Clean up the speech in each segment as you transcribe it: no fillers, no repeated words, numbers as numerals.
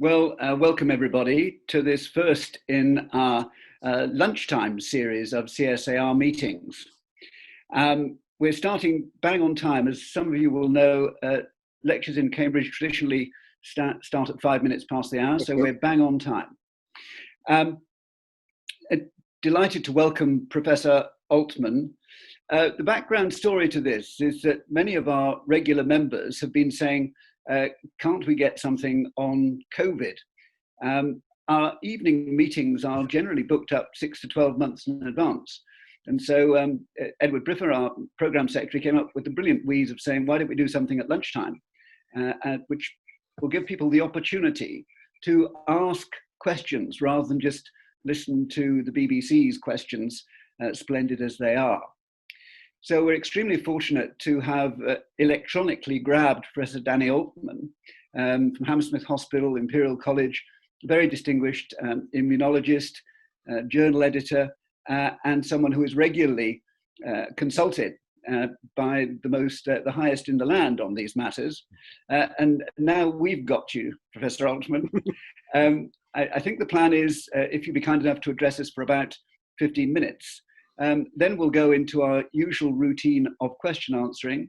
Welcome everybody to this first in our lunchtime series of CSAR meetings. We're starting bang on time. As some of you will know, lectures in Cambridge traditionally start at 5 minutes past the hour, so we're bang on time. Delighted to welcome Professor Altmann. The background story to this is that many of our regular members have been saying, can't we get something on COVID? Our evening meetings are generally booked up 6 to 12 months in advance. And so Edward Briffer, our program secretary, came up with the brilliant wheeze of saying, why don't we do something at lunchtime, which will give people the opportunity to ask questions rather than just listen to the BBC's questions, splendid as they are. So we're extremely fortunate to have electronically grabbed Professor Danny Altmann from Hammersmith Hospital, Imperial College, very distinguished immunologist, journal editor, and someone who is regularly consulted by the highest in the land on these matters. And now we've got you, Professor Altmann. I think the plan is, if you'd be kind enough to address us for about 15 minutes, then we'll go into our usual routine of question answering.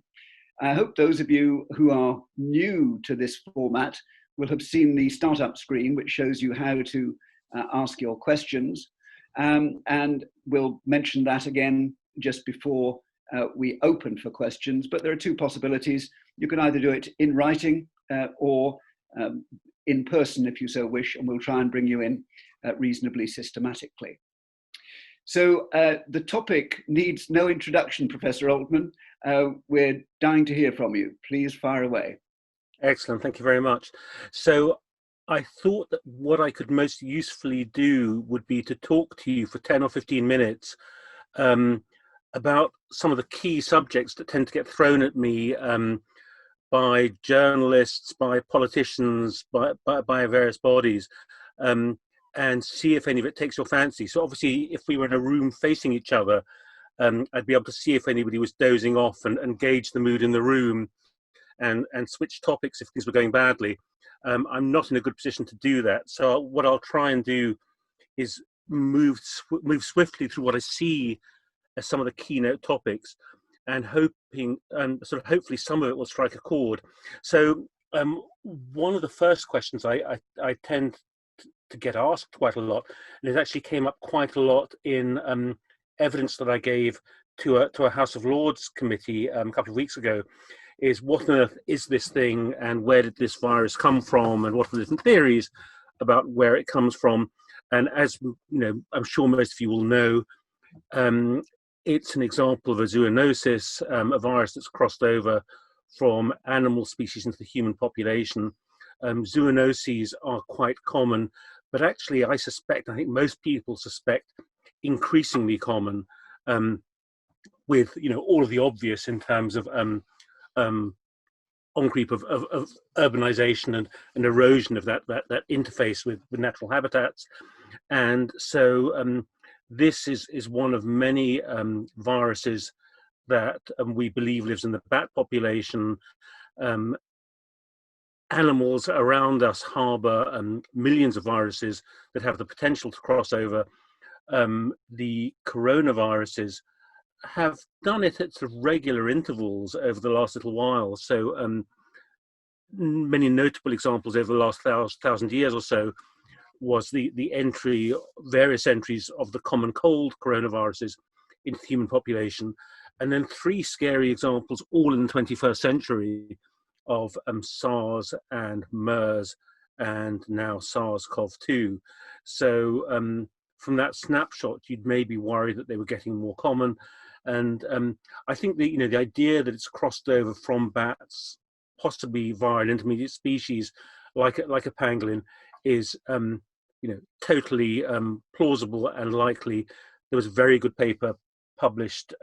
I hope those of you who are new to this format will have seen the startup screen, which shows you how to ask your questions. And we'll mention that again just before we open for questions. But there are two possibilities. You can either do it in writing or in person if you so wish, and we'll try and bring you in reasonably systematically. So the topic needs no introduction, Professor Altmann. We're dying to hear from you. Please fire away. Excellent, thank you very much. So I thought that what I could most usefully do would be to talk to you for 10 or 15 minutes about some of the key subjects that tend to get thrown at me by journalists, by politicians, by various bodies. And see if any of it takes your fancy. So obviously, if we were in a room facing each other, I'd be able to see if anybody was dozing off and gauge the mood in the room and switch topics if things were going badly. I'm not in a good position to do that. So what I'll try and do is move swiftly through what I see as some of the keynote topics, and hopefully some of it will strike a chord. So one of the first questions I tend to get asked quite a lot, and it actually came up quite a lot in evidence that I gave to a House of Lords committee a couple of weeks ago, is what on earth is this thing, and where did this virus come from, and what are the different theories about where it comes from. And as you know, I'm sure most of you will know, it's an example of a zoonosis, a virus that's crossed over from animal species into the human population. Zoonoses are quite common, but actually I think most people suspect, increasingly common, with all of the obvious in terms of on-creep of urbanization and erosion of that interface with natural habitats. And so this is one of many viruses that we believe lives in the bat population. Animals around us harbor millions of viruses that have the potential to cross over. The coronaviruses have done it at sort of regular intervals over the last little while. So many notable examples over the last thousand years or so was the various entries of the common cold coronaviruses into the human population. And then 3 scary examples, all in the 21st century, of SARS and MERS and now SARS-CoV-2. So from that snapshot, you'd maybe worry that they were getting more common. And I think that the idea that it's crossed over from bats, possibly via an intermediate species like a pangolin, is totally plausible and likely. There was a very good paper published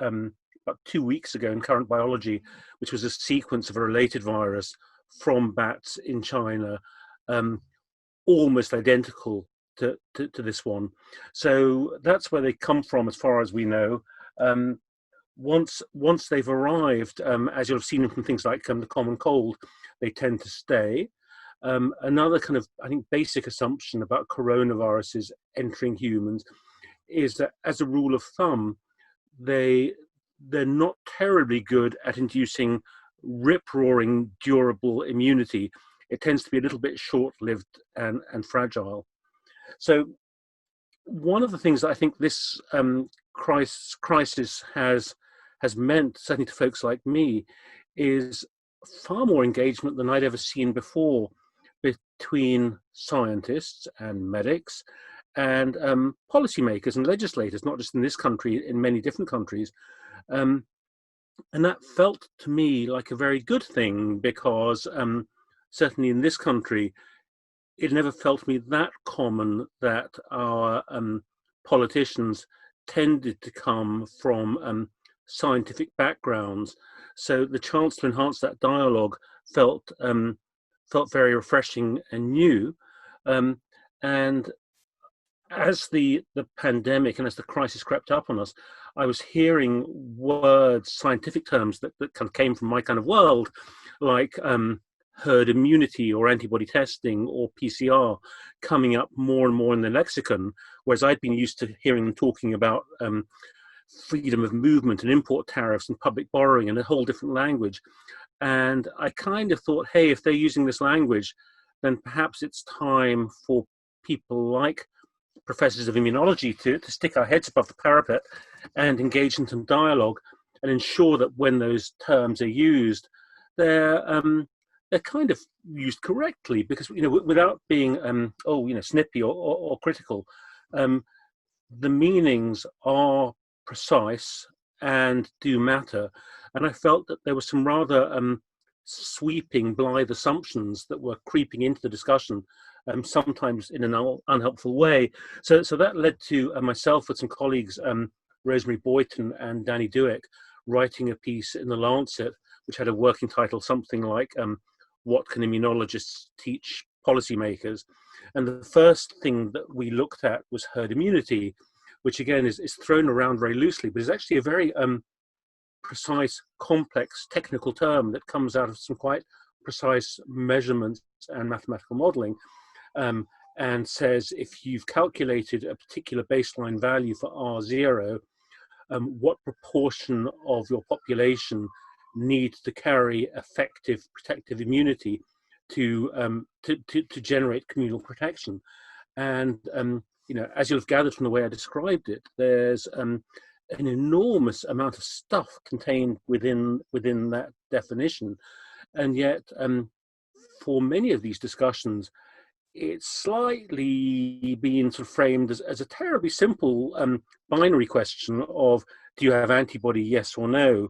about 2 weeks ago in Current Biology, which was a sequence of a related virus from bats in China, almost identical to this one. So that's where they come from, as far as we know. Once they've arrived, as you'll have seen from things like the common cold, they tend to stay. another kind of, I think, basic assumption about coronaviruses entering humans is that, as a rule of thumb, they're not terribly good at inducing rip-roaring, durable immunity. It tends to be a little bit short-lived and fragile. So one of the things that I think this crisis has meant, certainly to folks like me, is far more engagement than I'd ever seen before between scientists and medics and policymakers and legislators, not just in this country, in many different countries. And that felt to me like a very good thing, because certainly in this country, it never felt to me that common that our politicians tended to come from scientific backgrounds. So the chance to enhance that dialogue felt very refreshing and new. And as the pandemic and as the crisis crept up on us, I was hearing words, scientific terms that kind of came from my kind of world, like herd immunity or antibody testing or PCR, coming up more and more in the lexicon, whereas I'd been used to hearing them talking about freedom of movement and import tariffs and public borrowing in a whole different language. And I kind of thought, hey, if they're using this language, then perhaps it's time for people like professors of immunology to stick our heads above the parapet and engage in some dialogue and ensure that when those terms are used, they're kind of used correctly, because, you know, without being snippy or critical, the meanings are precise and do matter. And I felt that there were some rather sweeping, blithe assumptions that were creeping into the discussion, sometimes in an unhelpful way. So that led to myself with some colleagues, Rosemary Boyton and Danny Dueck, writing a piece in The Lancet, which had a working title, something like "What Can Immunologists Teach Policymakers?" And the first thing that we looked at was herd immunity, which again is thrown around very loosely, but is actually a very precise, complex technical term that comes out of some quite precise measurements and mathematical modeling, and says if you've calculated a particular baseline value for R0, what proportion of your population needs to carry effective protective immunity to generate communal protection. And as you'll have gathered from the way I described it, there's an enormous amount of stuff contained within that definition, and yet for many of these discussions, it's slightly being sort of framed as a terribly simple binary question of, do you have antibody, yes or no?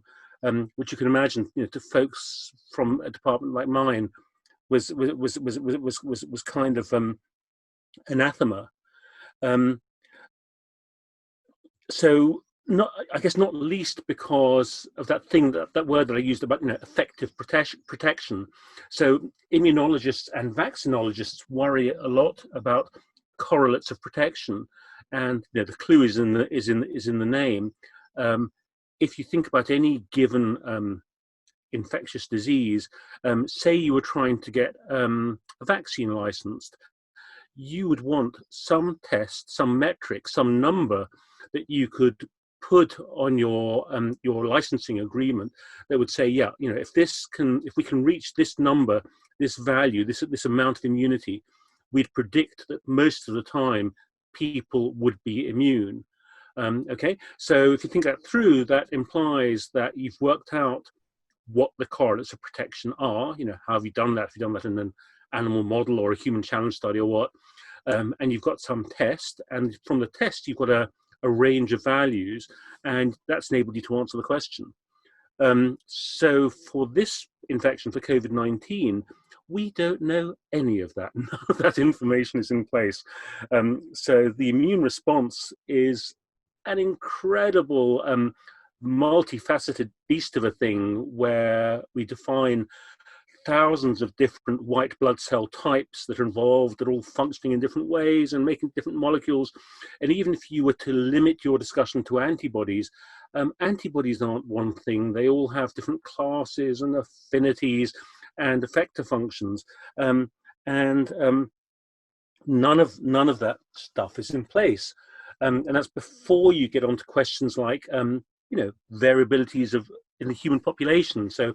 Which you can imagine, to folks from a department like mine was kind of anathema. So I guess not least because of that thing, that word that I used about effective protection. So immunologists and vaccinologists worry a lot about correlates of protection, and the clue is in the name. If you think about any given infectious disease, say you were trying to get a vaccine licensed, you would want some test, some metric, some number that you could put on your licensing agreement that would say, yeah, if we can reach this number, this value, this amount of immunity, we'd predict that most of the time people would be immune. Okay, so if you think that through, that implies that you've worked out what the correlates of protection are. How have you done that? Have you done that in an animal model or a human challenge study or what? And you've got some test, and from the test you've got a range of values, and that's enabled you to answer the question. So for this infection, for COVID-19, we don't know any of that. None of that information is in place. So the immune response is an incredible, multifaceted beast of a thing, where we define thousands of different white blood cell types that are involved, that are all functioning in different ways and making different molecules. And even if you were to limit your discussion to antibodies, antibodies aren't one thing. They all have different classes and affinities and effector functions. and none of that stuff is in place, and that's before you get onto questions like variabilities in the human population. So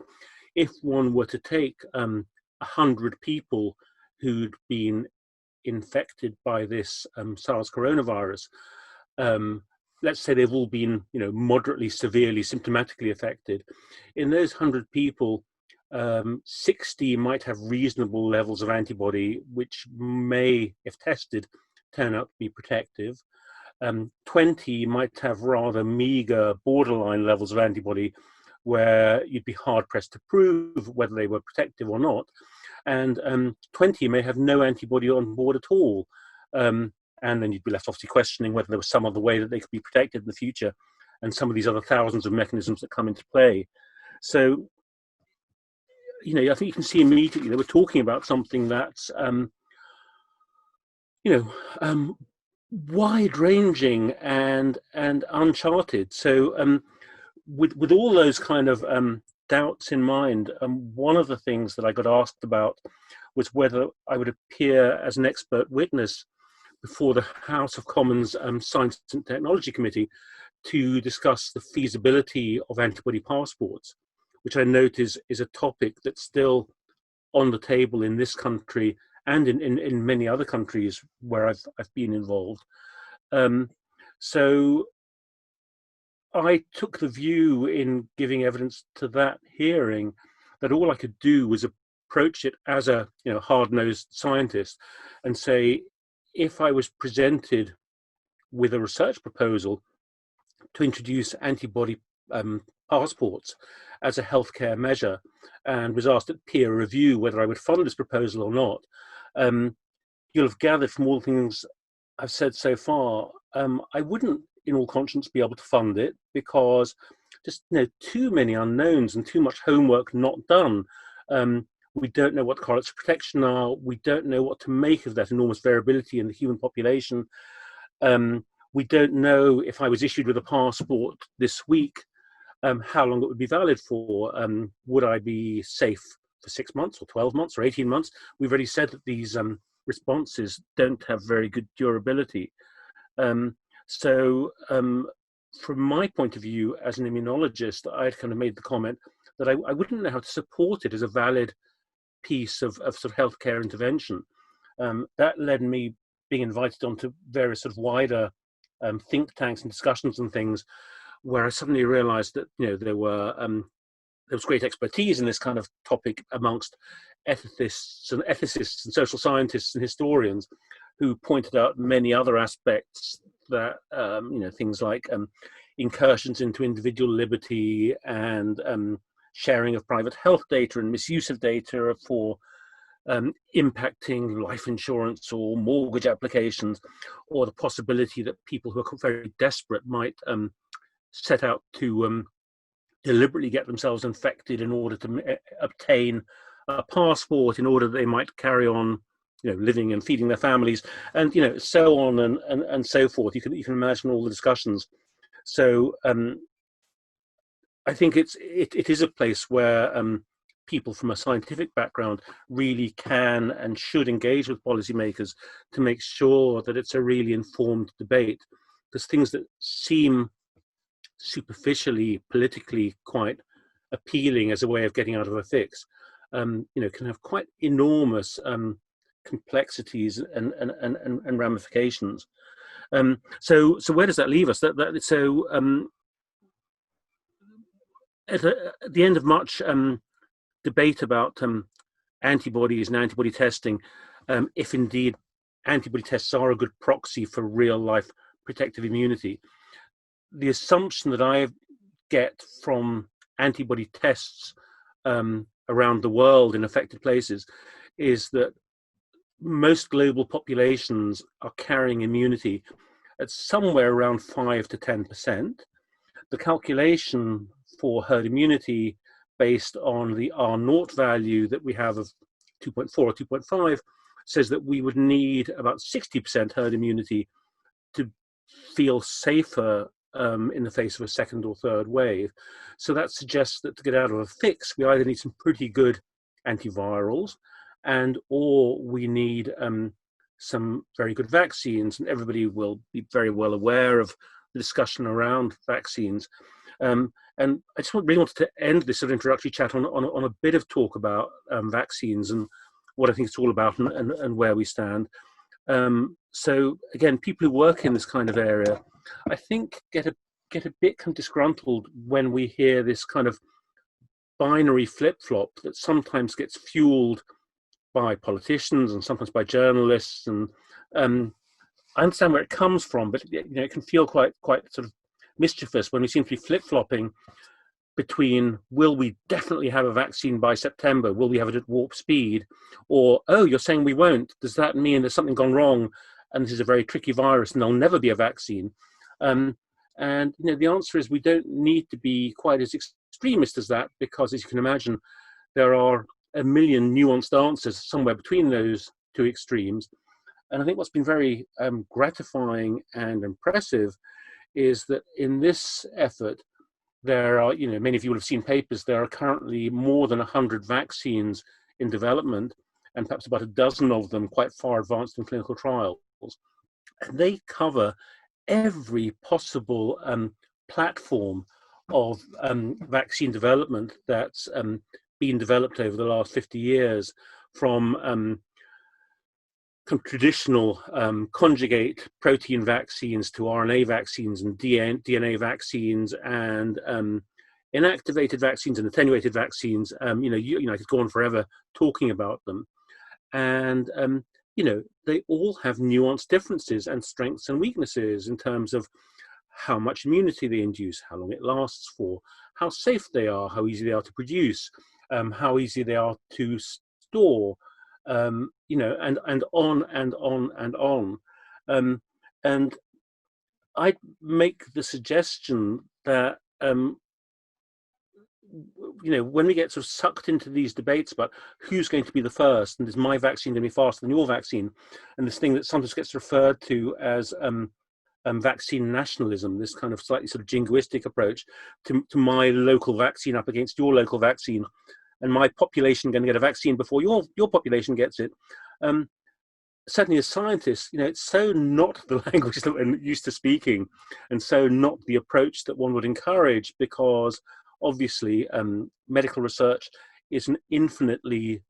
if one were to take 100 people who'd been infected by this SARS coronavirus, let's say they've all been moderately severely symptomatically affected. In those 100 people, 60 might have reasonable levels of antibody, which may, if tested, turn out to be protective. 20 might have rather meager borderline levels of antibody, where you'd be hard pressed to prove whether they were protective or not. And 20 may have no antibody on board at all. And then you'd be left obviously questioning whether there was some other way that they could be protected in the future, and some of these other thousands of mechanisms that come into play. So, I think you can see immediately that we're talking about something that's, wide-ranging and uncharted. So, with all those kind of doubts in mind, one of the things that I got asked about was whether I would appear as an expert witness before the House of Commons Science and Technology Committee to discuss the feasibility of antibody passports, which I note is a topic that's still on the table in this country and in many other countries where I've been involved. So I took the view in giving evidence to that hearing that all I could do was approach it as a hard-nosed scientist and say, if I was presented with a research proposal to introduce antibody passports as a healthcare measure, and was asked at peer review whether I would fund this proposal or not, you'll have gathered from all the things I've said so far, I wouldn't, in all conscience, be able to fund it, because just too many unknowns and too much homework not done. We don't know what the correlates of protection are. We don't know what to make of that enormous variability in the human population. We don't know, if I was issued with a passport this week, how long it would be valid for. Would I be safe for 6 months or 12 months or 18 months? We've already said that these responses don't have very good durability. So from my point of view as an immunologist, I'd kind of made the comment that I wouldn't know how to support it as a valid piece of sort of healthcare intervention. That led me being invited onto various sort of wider think tanks and discussions and things, where I suddenly realized that there was great expertise in this kind of topic amongst ethicists and social scientists and historians, who pointed out many other aspects that things like incursions into individual liberty and sharing of private health data and misuse of data for impacting life insurance or mortgage applications, or the possibility that people who are very desperate might set out to deliberately get themselves infected in order to obtain a passport, in order that they might carry on living and feeding their families, and so on and so forth. You can imagine all the discussions. So I think it is a place where people from a scientific background really can and should engage with policymakers to make sure that it's a really informed debate, because things that seem superficially politically quite appealing as a way of getting out of a fix can have quite enormous complexities and ramifications. So where does that leave us? At the end of much debate about antibodies and antibody testing, if indeed antibody tests are a good proxy for real life protective immunity, the assumption that I get from antibody tests around the world in affected places is that most global populations are carrying immunity at somewhere around 5 to 10%. The calculation for herd immunity based on the R0 value that we have of 2.4 or 2.5 says that we would need about 60% herd immunity to feel safer in the face of a second or third wave. So that suggests that to get out of a fix, we either need some pretty good antivirals, and or we need some very good vaccines, and everybody will be very well aware of the discussion around vaccines. And I just really wanted to end this sort of introductory chat on a bit of talk about vaccines and what I think it's all about and where we stand. So again, people who work in this kind of area, I think, get a bit kind of disgruntled when we hear this kind of binary flip-flop that sometimes gets fueled by politicians and sometimes by journalists. And I understand where it comes from, but it can feel quite sort of mischievous when we seem to be flip-flopping between, will we definitely have a vaccine by September? Will we have it at warp speed? Or, oh, you're saying we won't. Does that mean there's something gone wrong and this is a very tricky virus and there'll never be a vaccine? And the answer is we don't need to be quite as extremist as that, because as you can imagine, there are a million nuanced answers somewhere between those two extremes. And I think what's been very gratifying and impressive is that in this effort, there are, many of you will have seen papers, there are currently more than 100 vaccines in development, and perhaps about a dozen of them quite far advanced in clinical trials. And they cover every possible platform of vaccine development that's been developed over the last 50 years, from traditional conjugate protein vaccines to RNA vaccines and DNA vaccines and inactivated vaccines and attenuated vaccines. I could go on forever talking about them. And, they all have nuanced differences and strengths and weaknesses in terms of how much immunity they induce, how long it lasts for, how safe they are, how easy they are to produce, how easy they are to store, and on and on and on. And I'd make the suggestion that, when we get sort of sucked into these debates about who's going to be the first, and is my vaccine going to be faster than your vaccine, and this thing that sometimes gets referred to as vaccine nationalism, this kind of slightly sort of jingoistic approach to my local vaccine up against your local vaccine, and my population going to get a vaccine before your population gets it. Certainly as scientists, it's so not the language that we're used to speaking, and so not the approach that one would encourage, because obviously medical research is an infinitely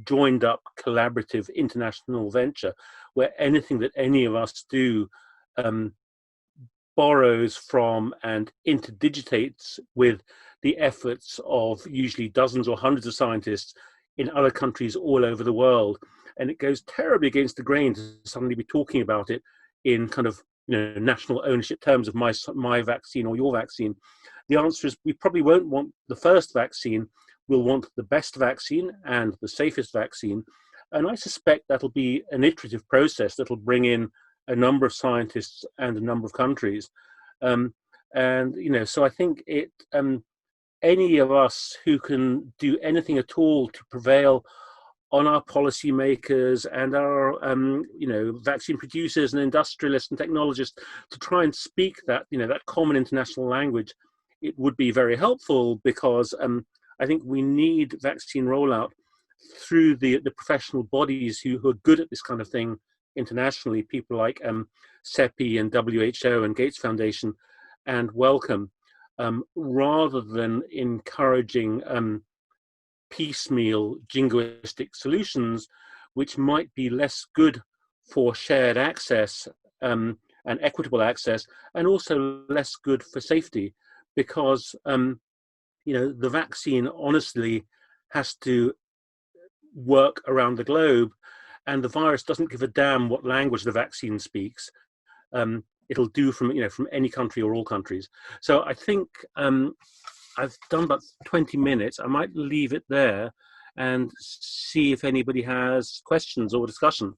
joined up, collaborative, international venture, where anything that any of us do borrows from and interdigitates with the efforts of usually dozens or hundreds of scientists in other countries all over the world. And it goes terribly against the grain to suddenly be talking about it in kind of national ownership terms of my vaccine or your vaccine. The answer is we probably won't want the first vaccine. We'll want the best vaccine and the safest vaccine. And I suspect that'll be an iterative process that'll bring in a number of scientists and a number of countries. So I think any of us who can do anything at all to prevail on our policymakers and our vaccine producers and industrialists and technologists to try and speak that that common international language, it would be very helpful, because I think we need vaccine rollout through the professional bodies who are good at this kind of thing internationally, people like CEPI and WHO and Gates Foundation and Wellcome, rather than encouraging piecemeal jingoistic solutions, which might be less good for shared access and equitable access, and also less good for safety, because the vaccine honestly has to work around the globe, and the virus doesn't give a damn what language the vaccine speaks. It'll do from any country or all countries. So I think I've done about 20 minutes. I might leave it there and see if anybody has questions or discussion.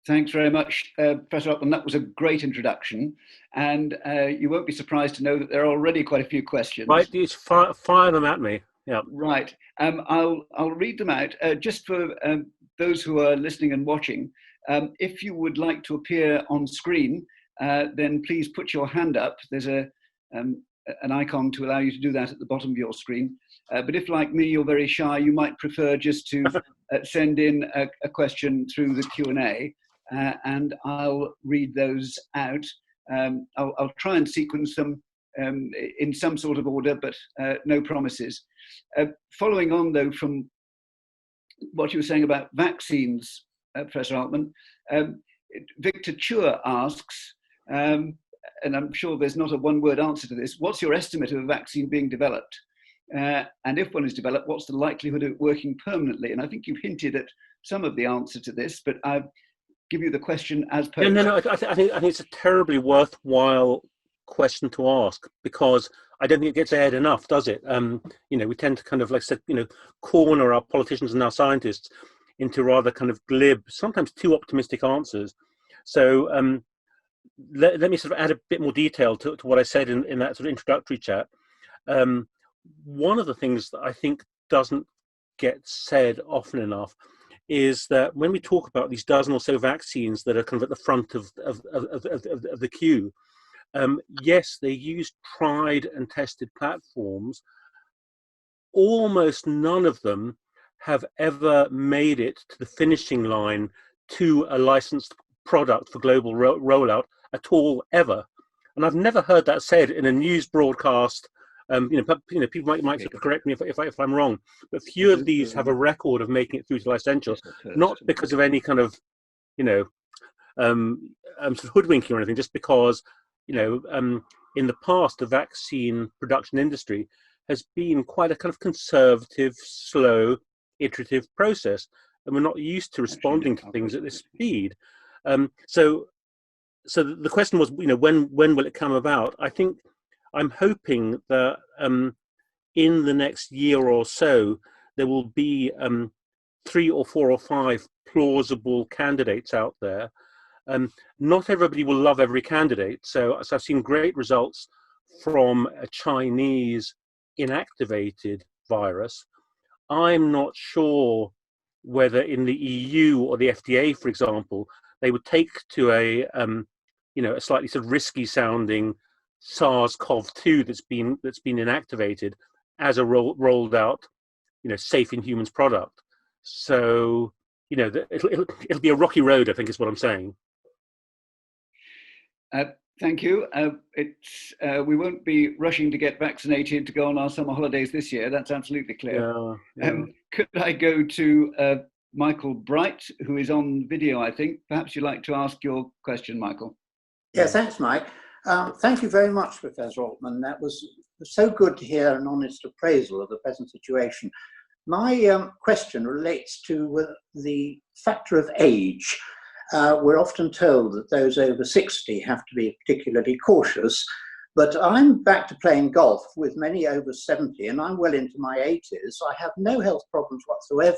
Thanks very much, Professor Altmann. That was a great introduction, and you won't be surprised to know that there are already quite a few questions. Right, you fire them at me. Yeah. Right. I'll read them out just for those who are listening and watching. If you would like to appear on screen, then please put your hand up. There's a an icon to allow you to do that at the bottom of your screen. But if, like me, you're very shy, you might prefer just to send in a question through the Q&A, and I'll read those out. I'll try and sequence them in some sort of order, but no promises. Following on, though, from what you were saying about vaccines, Professor Altmann, Victor Chua asks, and I'm sure there's not a one-word answer to this, what's your estimate of a vaccine being developed? And if one is developed, what's the likelihood of it working permanently? And I think you've hinted at some of the answer to this, but I'll give you the question as posed. No, I think it's a terribly worthwhile question to ask, because I don't think it gets aired enough, does it? We tend to kind of, like I said, corner our politicians and our scientists into rather kind of glib, sometimes too optimistic answers. So let me sort of add a bit more detail to what I said in that sort of introductory chat. One of the things that I think doesn't get said often enough is that when we talk about these dozen or so vaccines that are kind of at the front of the queue, yes, they use tried and tested platforms. Almost none of them have ever made it to the finishing line to a licensed product for global rollout at all, ever. And I've never heard that said in a news broadcast. People might sort of correct me if I'm wrong, but few of these have a record of making it through to licensure, not because of any kind of, sort of hoodwinking or anything, just because, in the past, the vaccine production industry has been quite a kind of conservative, slow, iterative process, and we're not used to responding to things at this speed. So the question was, when will it come about? I think I'm hoping that in the next year or so, there will be 3 or 4 or 5 plausible candidates out there. Not everybody will love every candidate. So I've seen great results from a Chinese inactivated virus. I'm not sure whether in the EU or the FDA, for example, they would take to a slightly sort of risky sounding SARS-CoV-2 that's been inactivated as a rolled out, safe in humans product. So, it'll be a rocky road, I think is what I'm saying. Thank you. We won't be rushing to get vaccinated to go on our summer holidays this year. That's absolutely clear. Yeah. Could I go to Michael Bright, who is on video, I think. Perhaps you'd like to ask your question, Michael. Yeah, thanks, Mike. Thank you very much, Professor Altmann. That was so good to hear an honest appraisal of the present situation. My question relates to the factor of age. We're often told that those over 60 have to be particularly cautious, but I'm back to playing golf with many over 70, and I'm well into my 80s. I have no health problems whatsoever.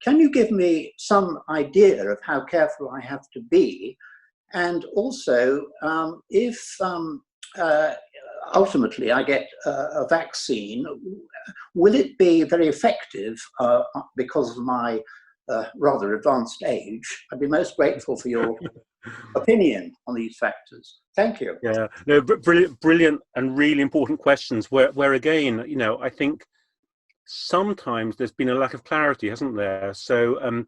Can you give me some idea of how careful I have to be? And also, if ultimately I get a vaccine, will it be very effective because of my rather advanced age? I'd be most grateful for your opinion on these factors. Thank you. Yeah, no, brilliant and really important questions where again, I think sometimes there's been a lack of clarity, hasn't there? So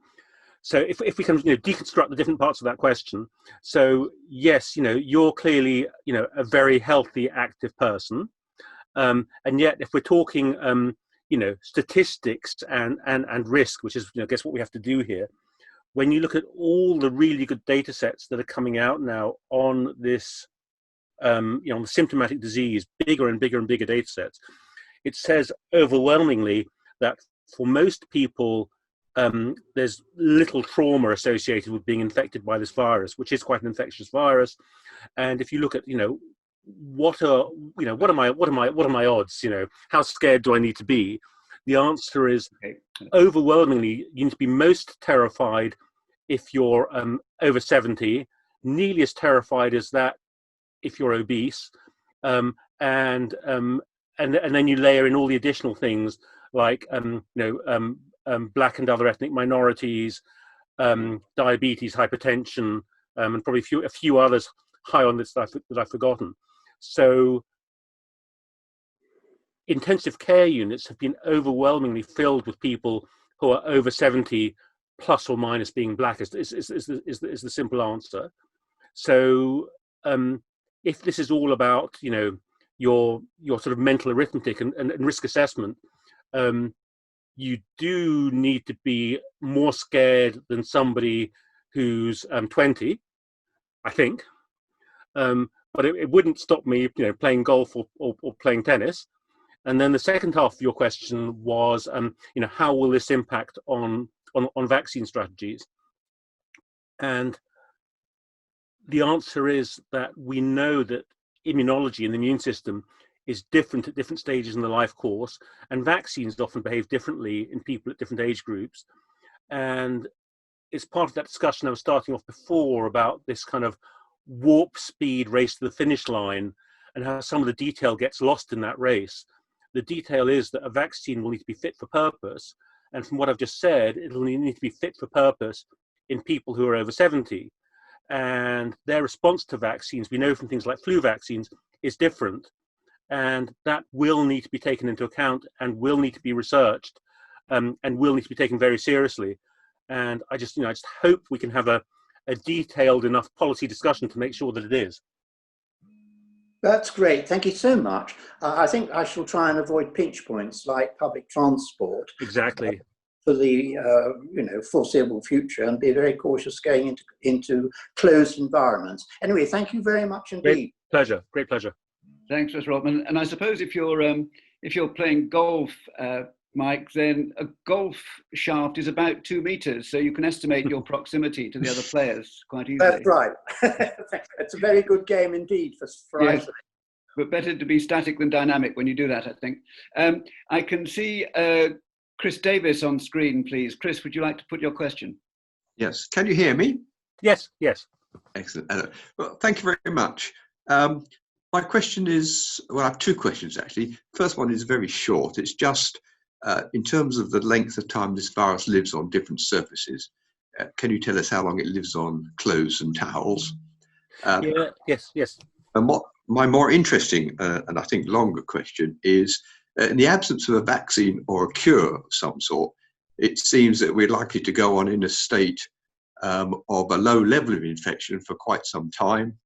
so if we can deconstruct the different parts of that question. So yes, you're clearly a very healthy, active person, and yet if we're talking statistics and risk, which is I guess what we have to do here, when you look at all the really good data sets that are coming out now on this on the symptomatic disease, bigger and bigger and bigger data sets, it says overwhelmingly that for most people there's little trauma associated with being infected by this virus, which is quite an infectious virus. And if you look at what are my odds, how scared do I need to be, the answer is overwhelmingly you need to be most terrified if you're over 70, nearly as terrified as that if you're obese, and then you layer in all the additional things like Black and other ethnic minorities, diabetes, hypertension, and probably a few others high on this that I've forgotten. So intensive care units have been overwhelmingly filled with people who are over 70, plus or minus being black, is the simple answer. So if this is all about, you know, your sort of mental arithmetic and risk assessment, you do need to be more scared than somebody who's 20, I think. But it wouldn't stop me, you know, playing golf or playing tennis. And then the second half of your question was, you know, how will this impact on vaccine strategies? And the answer is that we know that immunology and the immune system is different at different stages in the life course, and vaccines often behave differently in people at different age groups. And it's part of that discussion I was starting off before about this kind of warp speed race to the finish line and how some of the detail gets lost in that race. The detail is that a vaccine will need to be fit for purpose. And from what I've just said, it'll need to be fit for purpose in people who are over 70. And their response to vaccines, we know from things like flu vaccines, is different. And that will need to be taken into account and will need to be researched and will need to be taken very seriously. And I just hope we can have a detailed enough policy discussion to make sure that it is. That's great. Thank you so much. I think I shall try and avoid pinch points like public transport. Exactly. For the foreseeable future, and be very cautious going into closed environments. Anyway, thank you very much indeed. Great pleasure. Thanks, Mr. Altmann. And I suppose if you're playing golf, Mike, then a golf shaft is about 2 meters, so you can estimate your proximity to the other players quite easily. That's right. It's a very good game indeed for yes, but better to be static than dynamic when you do that, I think. I can see Chris Davis on screen, please. Chris, would you like to put your question? Yes. Can you hear me? Yes. Excellent. Well, thank you very much. My question is, well, I have 2 questions actually. First one is very short. It's just in terms of the length of time this virus lives on different surfaces. Can you tell us how long it lives on clothes and towels? Yes. And what my more interesting and I think longer question is, in the absence of a vaccine or a cure of some sort, it seems that we're likely to go on in a state of a low level of infection for quite some time.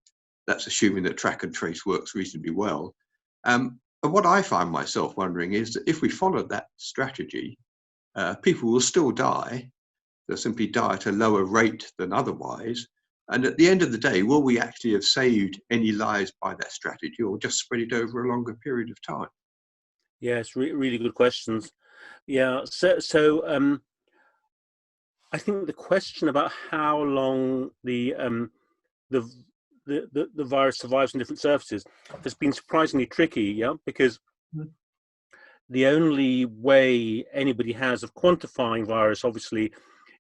That's assuming that track and trace works reasonably well. And what I find myself wondering is that if we follow that strategy, people will still die. They'll simply die at a lower rate than otherwise. And at the end of the day, will we actually have saved any lives by that strategy, or just spread it over a longer period of time? Yes, really good questions. Yeah, so I think the question about how long the virus survives on different surfaces has been surprisingly tricky, yeah, because the only way anybody has of quantifying virus, obviously,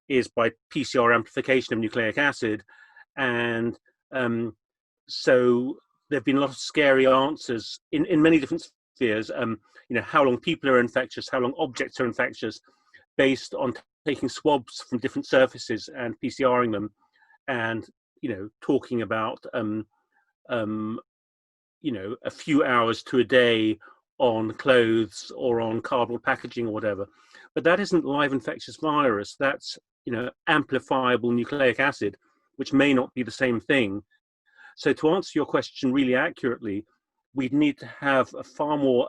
is by PCR amplification of nucleic acid, and so there have been a lot of scary answers in many different spheres. How long people are infectious, how long objects are infectious, based on taking swabs from different surfaces and PCRing them, and talking about a few hours to a day on clothes or on cardboard packaging or whatever. But that isn't live infectious virus. That's amplifiable nucleic acid, which may not be the same thing. So to answer your question really accurately, we'd need to have a far more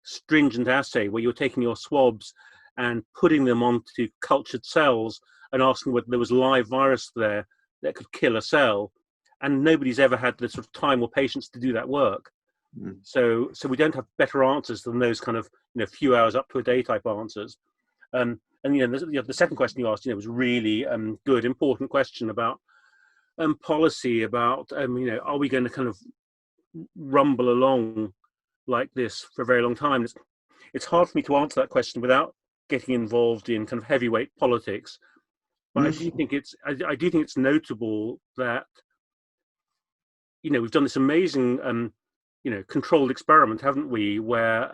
stringent assay where you're taking your swabs and putting them onto cultured cells and asking whether there was live virus there that could kill a cell. And nobody's ever had the sort of time or patience to do that work. So we don't have better answers than those kind of few hours up to a day type answers. And the second question you asked was really good, important question about policy, about are we going to kind of rumble along like this for a very long time? It's hard for me to answer that question without getting involved in kind of heavyweight politics. But I do think it's notable that we've done this amazing controlled experiment, haven't we? Where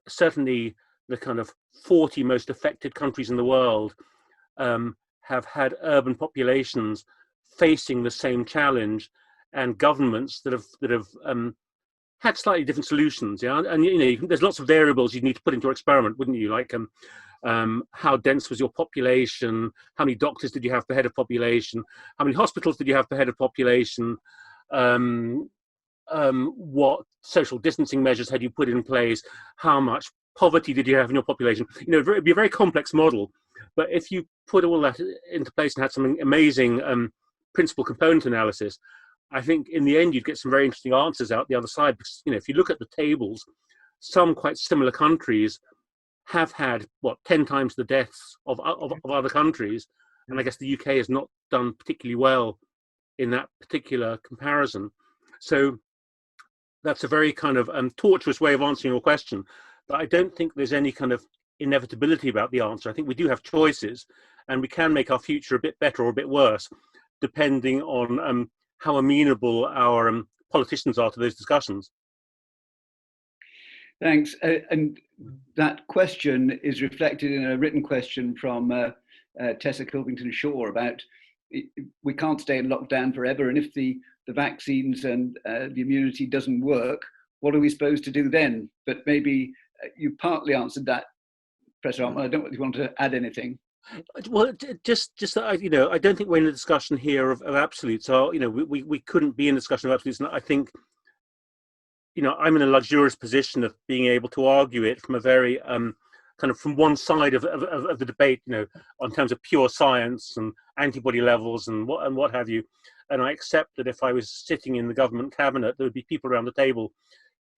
certainly the kind of 40 most affected countries in the world have had urban populations facing the same challenge, and governments that have had slightly different solutions. Yeah, and there's lots of variables you need to put into your experiment, wouldn't you? Like how dense was your population? How many doctors did you have per head of population? How many hospitals did you have per head of population? What social distancing measures had you put in place? How much poverty did you have in your population? It'd be a very complex model. But if you put all that into place and had some amazing principal component analysis, I think in the end you'd get some very interesting answers out the other side. Because if you look at the tables, some quite similar countries have had 10 times the deaths of other countries, and I guess the UK has not done particularly well in that particular comparison. So that's a very kind of tortuous way of answering your question, but I don't think there's any kind of inevitability about the answer. I think we do have choices, and we can make our future a bit better or a bit worse, depending on how amenable our politicians are to those discussions. Thanks. And that question is reflected in a written question from Tessa Kilvington-Shaw about we can't stay in lockdown forever, and if the vaccines and the immunity doesn't work, what are we supposed to do then? But maybe you partly answered that, Professor Altmann. I don't know if you want to add anything. Well, just I don't think we're in a discussion here of absolutes. So we couldn't be in a discussion of absolutes. And I think I'm in a luxurious position of being able to argue it from a very kind of from one side of the debate, on terms of pure science and antibody levels and what have you. And I accept that if I was sitting in the government cabinet, there would be people around the table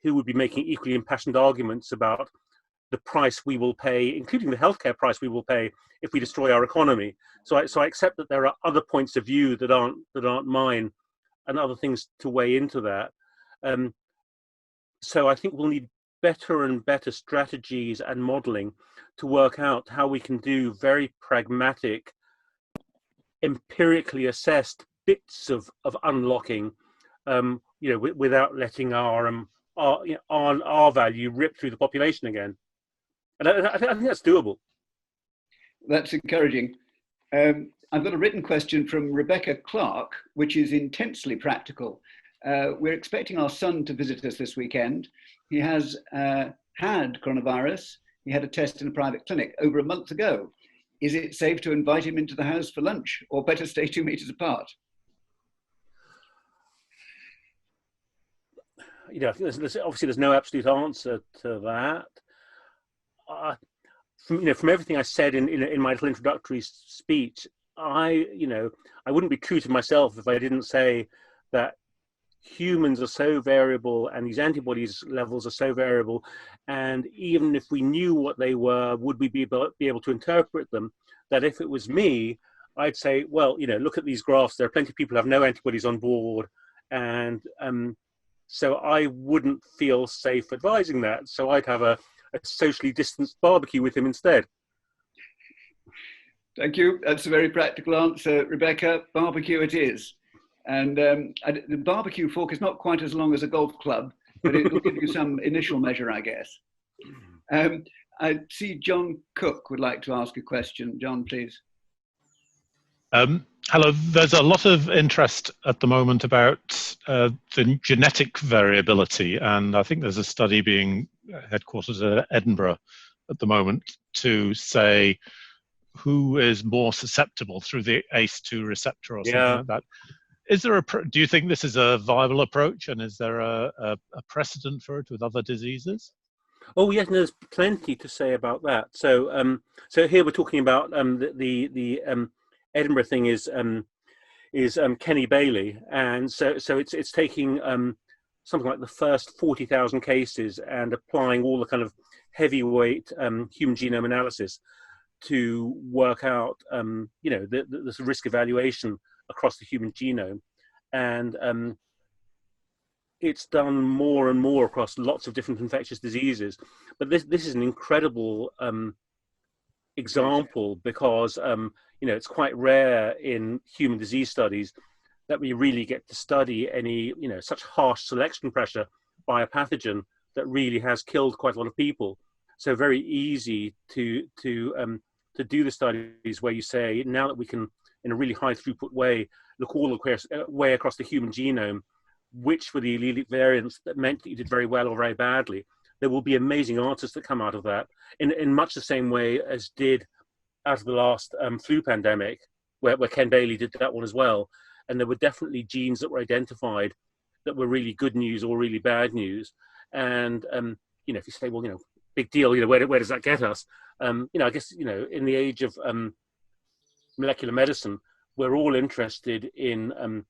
who would be making equally impassioned arguments about the price we will pay, including the healthcare price we will pay if we destroy our economy. So I accept that there are other points of view that aren't mine, and other things to weigh into that. So I think we'll need better and better strategies and modeling to work out how we can do very pragmatic, empirically assessed bits of unlocking, without letting our value rip through the population again. And I think that's doable. That's encouraging. I've got a written question from Rebecca Clark, which is intensely practical. We're expecting our son to visit us this weekend. He has had coronavirus. He had a test in a private clinic over a month ago. Is it safe to invite him into the house for lunch, or better stay 2 meters apart? I think there's no absolute answer to that. From everything I said in my little introductory speech, I wouldn't be true to myself if I didn't say that humans are so variable and these antibodies levels are so variable, and even if we knew what they were, would we be able to interpret them? That if it was me, I'd say, well, look at these graphs. There are plenty of people who have no antibodies on board, and so I wouldn't feel safe advising that. So I'd have a socially distanced barbecue with him instead. Thank you. That's a very practical answer, Rebecca. Barbecue it is. And the barbecue fork is not quite as long as a golf club, but it will give you some initial measure, I guess. I see John Cook would like to ask a question. John, please. Hello. There's a lot of interest at the moment about the genetic variability, and I think there's a study being headquartered at Edinburgh at the moment to say who is more susceptible through the ACE2 receptor or something like that. Is there do you think this is a viable approach, and is there a precedent for it with other diseases? Oh yes, there's plenty to say about that. So so here we're talking about the Edinburgh thing is Kenny Bailey, and so it's taking something like the first 40,000 cases and applying all the kind of heavyweight human genome analysis to work out the risk evaluation across the human genome, and it's done more and more across lots of different infectious diseases. But this is an incredible example because it's quite rare in human disease studies that we really get to study any such harsh selection pressure by a pathogen that really has killed quite a lot of people. So very easy to do the studies where you say, now that we can in a really high throughput way look all the way across the human genome, which were the allelic variants that meant that you did very well or very badly. There will be amazing answers that come out of that in much the same way as did out of the last flu pandemic, where Ken Bailey did that one as well. And there were definitely genes that were identified that were really good news or really bad news. And, you know, if you say, well, you know, big deal, you know, where does that get us? You know, I guess, you know, in the age of molecular medicine, we're all interested in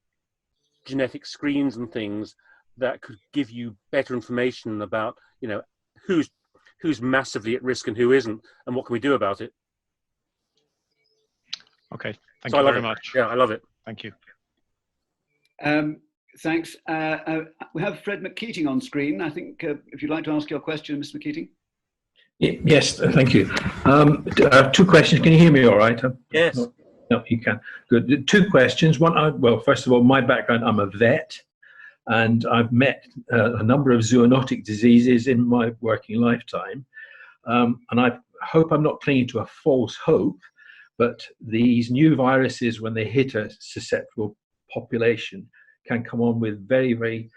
genetic screens and things that could give you better information about, you know, who's massively at risk and who isn't, and what can we do about it. Okay, thank you very much. Yeah, I love it. Thank you. Thanks. We have Fred McKeating on screen. I think if you'd like to ask your question, Mr. McKeating. Yes, thank you. Two questions. Can you hear me all right? Yes. No, you can. Good. Two questions. One, well, first of all, my background, I'm a vet, and I've met a number of zoonotic diseases in my working lifetime. And I hope I'm not clinging to a false hope, but these new viruses, when they hit a susceptible population, can come on with very, very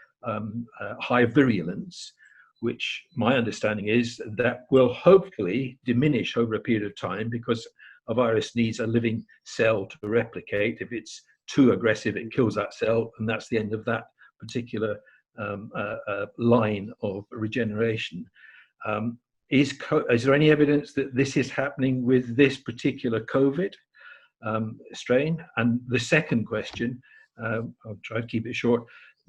high virulence, which my understanding is that will hopefully diminish over a period of time, because a virus needs a living cell to replicate. If it's too aggressive, it kills that cell, and that's the end of that particular line of regeneration. Is there any evidence that this is happening with this particular COVID strain? And the second question, I'll try to keep it short.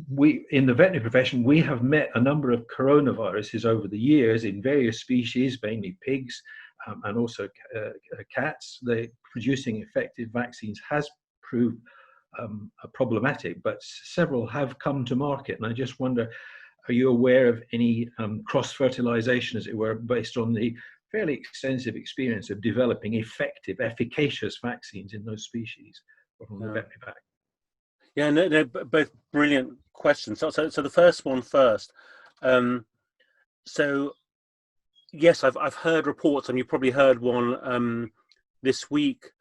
We, in the veterinary profession, we have met a number of coronaviruses over the years in various species, mainly pigs and also cats. Producing effective vaccines has proved problematic, but several have come to market. And I just wonder, are you aware of any cross-fertilization, as it were, based on the fairly extensive experience of developing effective, efficacious vaccines in those species from the veterinary back? Yeah, no, both brilliant questions. So the first one first. So yes, I've heard reports, and you probably heard one this week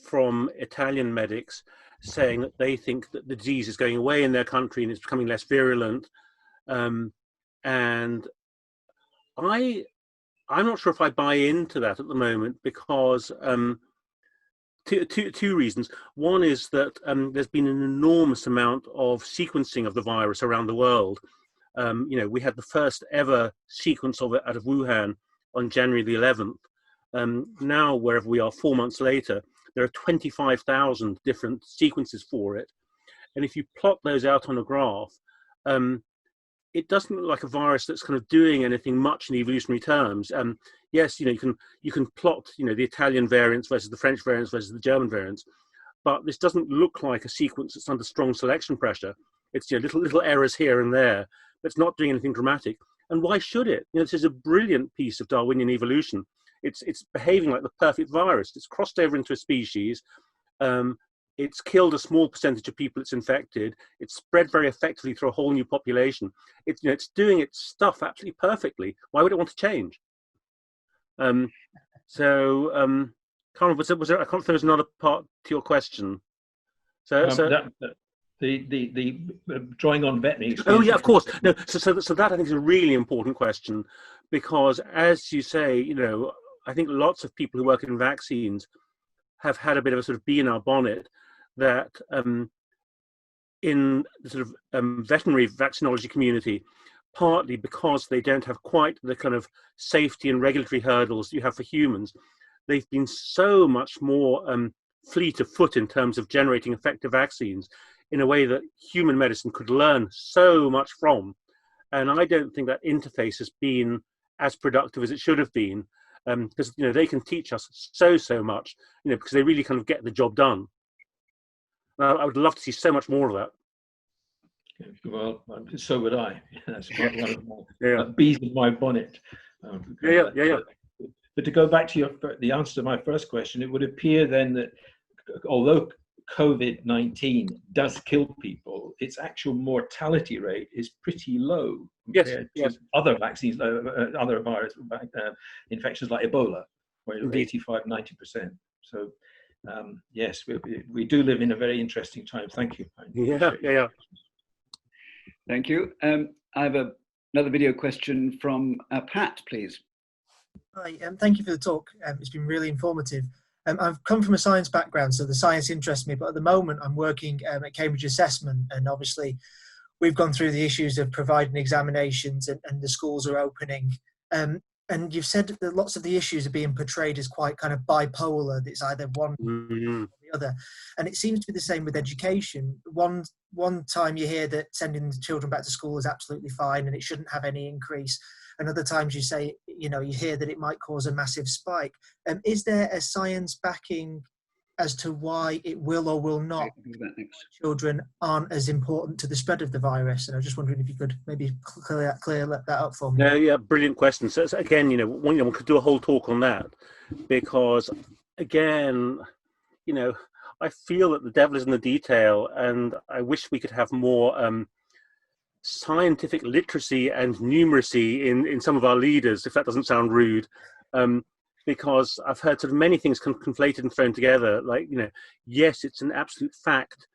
from Italian medics saying that they think that the disease is going away in their country and it's becoming less virulent. And I'm not sure if I buy into that at the moment, because two reasons. One is that there's been an enormous amount of sequencing of the virus around the world. You know, we had the first ever sequence of it out of Wuhan on January the 11th. Now, wherever we are 4 months later, there are 25,000 different sequences for it. And if you plot those out on a graph, it doesn't look like a virus that's kind of doing anything much in evolutionary terms. Yes, you know, you can plot, you know, the Italian variants versus the French variants versus the German variants, but this doesn't look like a sequence that's under strong selection pressure. It's, you know, little errors here and there, but it's not doing anything dramatic. And why should it? You know, this is a brilliant piece of Darwinian evolution. It's behaving like the perfect virus. It's crossed over into a species. It's killed a small percentage of people it's infected. It's spread very effectively through a whole new population. It's, you know, it's doing its stuff absolutely perfectly. Why would it want to change? Can't remember, was there, I can't think there was another part to your question. The drawing on veterinary. Oh yeah, of course. No, so that I think is a really important question, because as you say, you know, I think lots of people who work in vaccines have had a bit of a sort of bee in our bonnet that in the sort of veterinary vaccinology community, partly because they don't have quite the kind of safety and regulatory hurdles you have for humans, they've been so much more fleet of foot in terms of generating effective vaccines in a way that human medicine could learn so much from. And I don't think that interface has been as productive as it should have been, because, you know, they can teach us so much, you know, because they really kind of get the job done. I would love to see so much more of that. Well, so would I. That's one of my bees in my bonnet. Yeah. But to go back to the answer to my first question, it would appear then that although COVID-19 does kill people, its actual mortality rate is pretty low compared to other vaccines, other virus infections like Ebola, where it's 85–90%. So yes, we do live in a very interesting time. Thank you. Yeah. Thank you. I have another video question from Pat, please. Hi, thank you for the talk. It's been really informative. I've come from a science background, so the science interests me, but at the moment I'm working at Cambridge Assessment, and obviously we've gone through the issues of providing examinations and the schools are opening. And you've said that lots of the issues are being portrayed as quite kind of bipolar. It's either one or the other. And it seems to be the same with education. One time you hear that sending the children back to school is absolutely fine and it shouldn't have any increase. And other times you say, you hear that it might cause a massive spike. Is there a science backing as to why it will or will not, children aren't as important to the spread of the virus? And I was just wondering if you could maybe clear that up for me. No, yeah, brilliant question. So again, we could do a whole talk on that, because again, I feel that the devil is in the detail, and I wish we could have more scientific literacy and numeracy in some of our leaders, if that doesn't sound rude. Because I've heard sort of many things conflated and thrown together. Like, yes, it's an absolute fact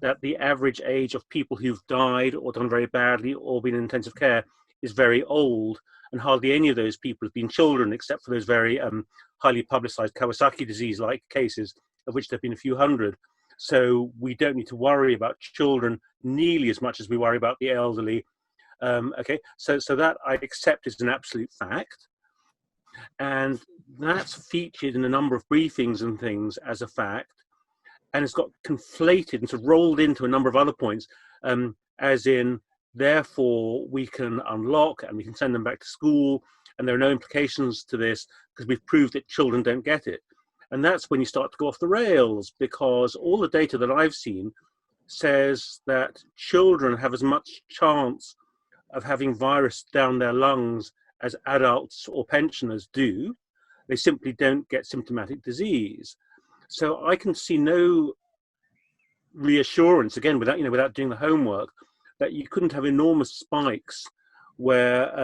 that the average age of people who've died or done very badly or been in intensive care is very old, and hardly any of those people have been children, except for those very highly publicized Kawasaki disease-like cases, of which there have been a few hundred. So we don't need to worry about children nearly as much as we worry about the elderly. Okay, so that I accept is an absolute fact. And that's featured in a number of briefings and things as a fact, and it's got conflated and sort of rolled into a number of other points, as in, therefore we can unlock and we can send them back to school, and there are no implications to this because we've proved that children don't get it. And that's when you start to go off the rails, because all the data that I've seen says that children have as much chance of having virus down their lungs as adults or pensioners do. They simply don't get symptomatic disease. So I can see no reassurance, again, without doing the homework, that you couldn't have enormous spikes where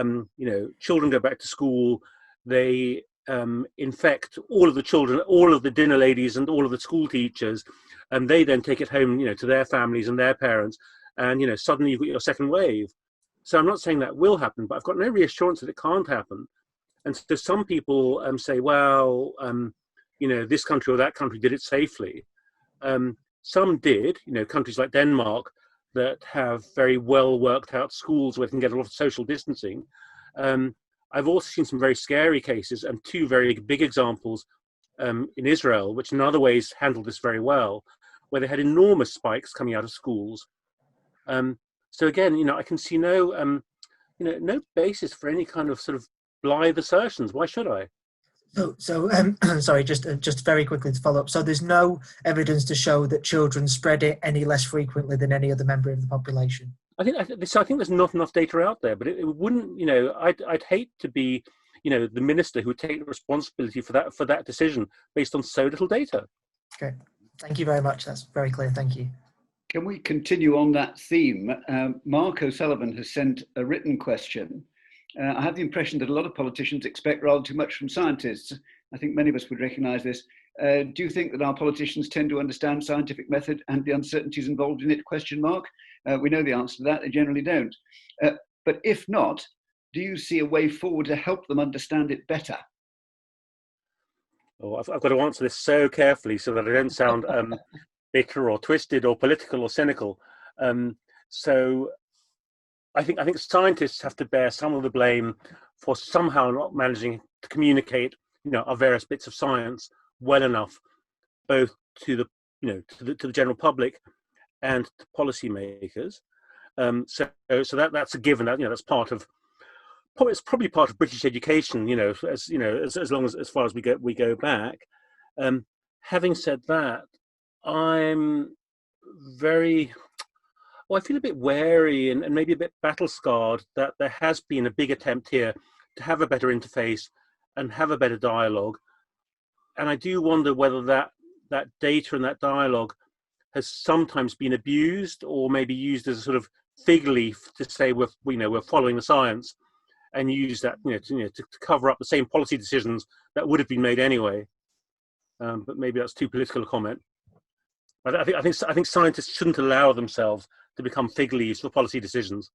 children go back to school, they infect all of the children, all of the dinner ladies and all of the school teachers, and they then take it home to their families and their parents, and suddenly you've got your second wave. So I'm not saying that will happen, but I've got no reassurance that it can't happen. And so some people say, well, this country or that country did it safely. Some did, countries like Denmark that have very well worked out schools where they can get a lot of social distancing. I've also seen some very scary cases, and two very big examples in Israel, which in other ways handled this very well, where they had enormous spikes coming out of schools. So again, I can see no basis for any kind of sort of blithe assertions. Why should I? So sorry, just very quickly to follow up. So there's no evidence to show that children spread it any less frequently than any other member of the population. I think there's not enough data out there, but it wouldn't. I'd hate to be, the minister who would take responsibility for that decision based on so little data. Okay, thank you very much. That's very clear. Thank you. Can we continue on that theme? Mark O'Sullivan has sent a written question. I have the impression that a lot of politicians expect rather too much from scientists. I think many of us would recognize this. Do you think that our politicians tend to understand scientific method and the uncertainties involved in it? Question mark. We know the answer to that. They generally don't. But if not, do you see a way forward to help them understand it better? Oh, I've got to answer this so carefully so that I don't sound bitter or twisted or political or cynical. So I think scientists have to bear some of the blame for somehow not managing to communicate, our various bits of science well enough, both to the general public and to policymakers. So that's a given. That's part of. It's probably part of British education. As far as we go back. Having said that, I'm very. Well, I feel a bit wary and maybe a bit battle-scarred that there has been a big attempt here to have a better interface and have a better dialogue. And I do wonder whether that data and that dialogue has sometimes been abused or maybe used as a sort of fig leaf to say we're following the science, and use that to cover up the same policy decisions that would have been made anyway. But maybe that's too political a comment. But I think scientists shouldn't allow themselves to become fig leaves for policy decisions.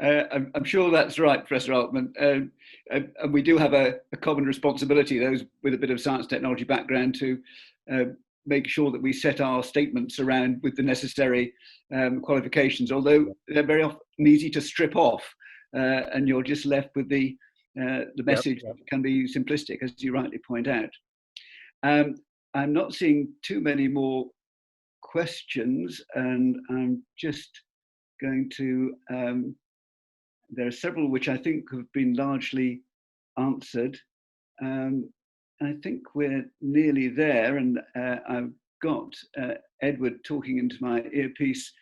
I'm sure that's right, Professor Altmann. And we do have a common responsibility, those with a bit of science technology background, to make sure that we set our statements around with the necessary qualifications, although they're very often easy to strip off, and you're just left with the message that can be simplistic, as you rightly point out. I'm not seeing too many more questions, and I'm just going to, there are several which I think have been largely answered. I think we're nearly there, and I've got Edward talking into my earpiece.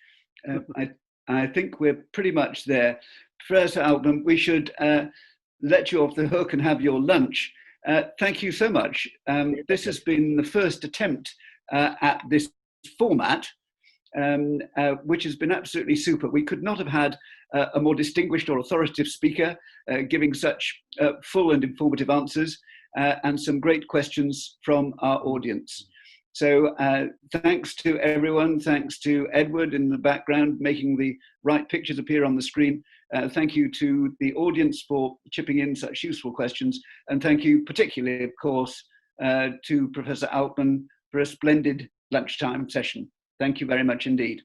I think we're pretty much there. Professor Altmann, we should let you off the hook and have your lunch. Thank you so much. This has been the first attempt at this format, which has been absolutely super. We could not have had a more distinguished or authoritative speaker giving such full and informative answers, and some great questions from our audience. So thanks to everyone. Thanks to Edward in the background, making the right pictures appear on the screen. Thank you to the audience for chipping in such useful questions. And thank you particularly, of course, to Professor Altmann for a splendid lunchtime session. Thank you very much indeed.